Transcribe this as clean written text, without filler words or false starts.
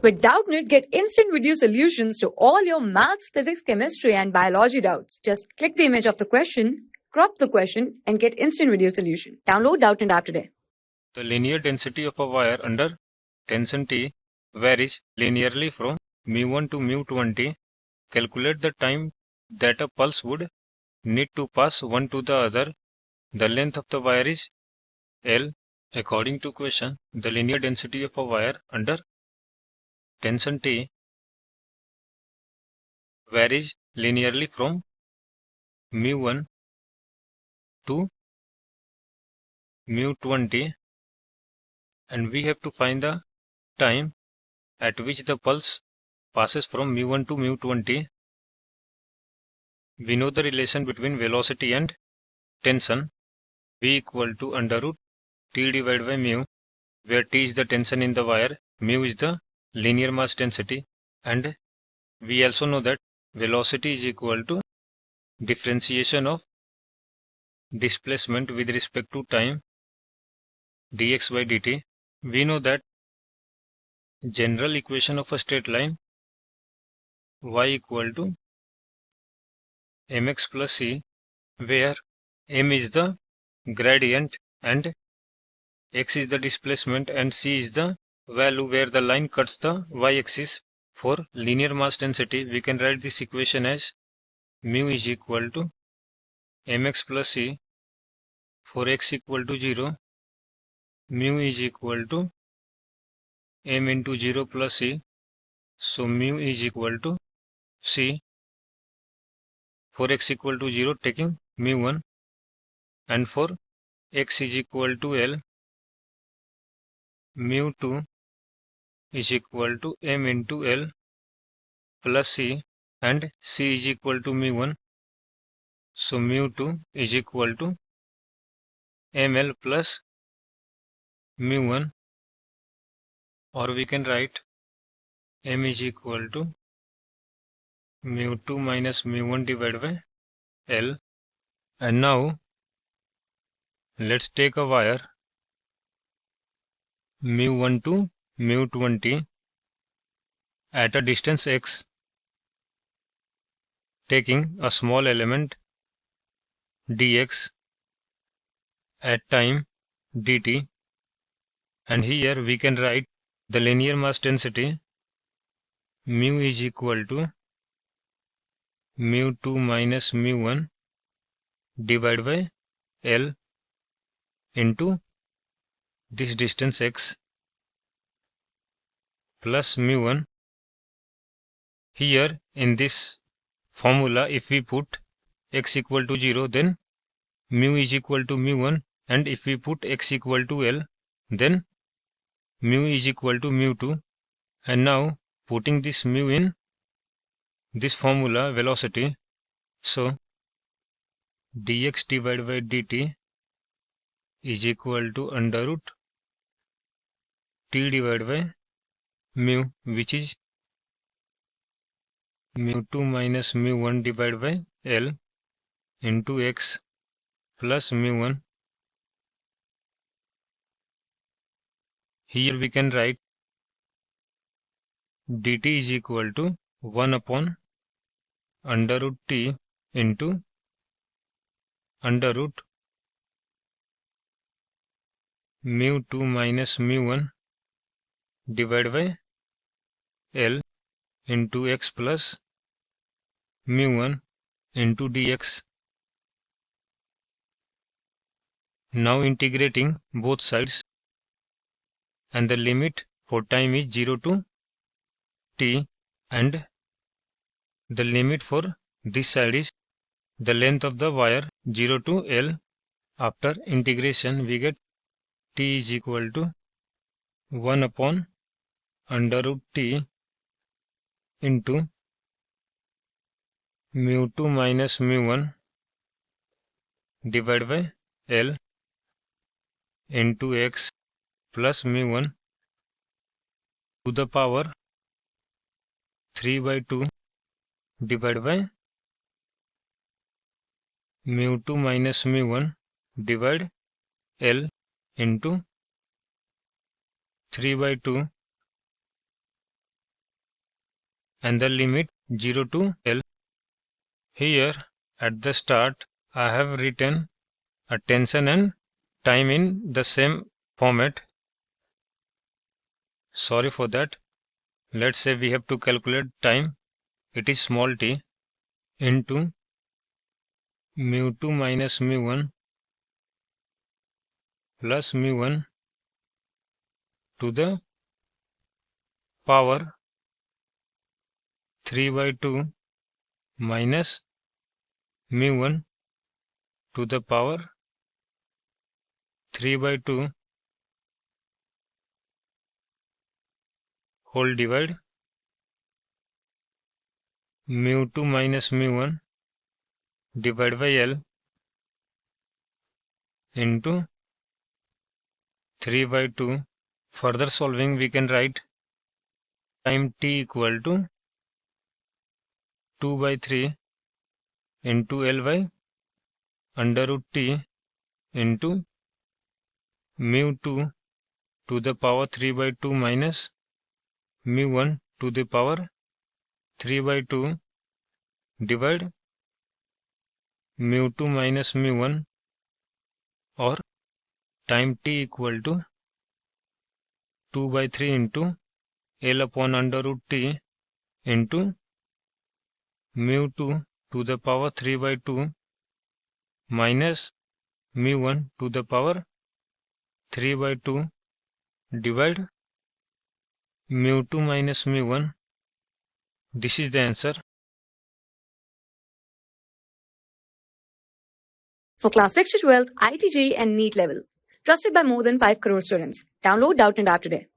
With Doubtnut, get instant video solutions to all your maths, physics, chemistry, and biology doubts. Just click the image of the question, crop the question, and get instant video solution. Download Doubtnut app today. The linear density of a wire under tension T varies linearly from μ1 to μ20. Calculate the time that a pulse would need to pass one to the other. The length of the wire is L. According to question, the linear density of a wire under tension T varies linearly from μ1 to μ20, and we have to find the time at which the pulse passes from μ1 to μ20. We know the relation between velocity and tension. V equal to under root T divided by mu, where T is the tension in the wire, mu is the linear mass density, and we also know that velocity is equal to differentiation of displacement with respect to time dx by dt. We know that general equation of a straight line y equal to mx plus c, where m is the gradient and x is the displacement and c is the value where the line cuts the y-axis. For linear mass density, we can write this equation as mu is equal to mx plus c. For x equal to 0, mu is equal to m into 0 plus c. So mu is equal to c. For x equal to 0, taking mu1, and for x is equal to L, mu2 is equal to m into L plus c, and c is equal to mu1. So mu2 is equal to ml plus mu1, or we can write m is equal to mu2 minus mu1 divided by L. And now let's take a wire mu1 to mu20 at a distance x, taking a small element dx at time dt, and here we can write the linear mass density mu is equal to mu2 minus mu1 divided by L into this distance x plus mu1. Here in this formula, if we put x equal to 0, then mu is equal to mu1, and if we put x equal to L, then mu is equal to mu2. And now putting this mu in this formula, velocity, so dx divided by dt is equal to under root T divided by mu, which is mu2 minus mu1 divided by L into x plus mu1. Here we can write dt is equal to 1 upon under root T into under root mu2 minus mu1 divided by L into x plus mu1 into dx. Now integrating both sides, and the limit for time is 0 to t, and the limit for this side is the length of the wire 0 to L. After integration, we get t is equal to 1 upon under root T into mu2 minus mu1 divided by L into x plus mu1 to the power 3 by 2 divided by mu2 minus mu1 divide L into 3 by 2 and the limit 0 to L. Here at the start I have written a tension and time in the same format. Sorry for that. Let's say we have to calculate time. It is small t into mu2 minus mu1 plus mu1 to the power 3 by 2 minus mu1 to the power 3 by 2 whole divide mu2 minus mu1 divided by L into 3 by 2. Further solving we can write time t equal to 2 by 3 into L by under root t into mu2 to the power 3 by 2 minus mu1 to the power 3 by 2 divide mu2 minus mu1, or time t equal to 2 by 3 into L upon under root t into mu2 to the power 3 by 2 minus mu1 to the power 3 by 2 divide mu2 minus mu1. This is the answer. For class 6 to 12, IIT JEE and NEET level. Trusted by more than 5 crore students. Download Doubtnut App today.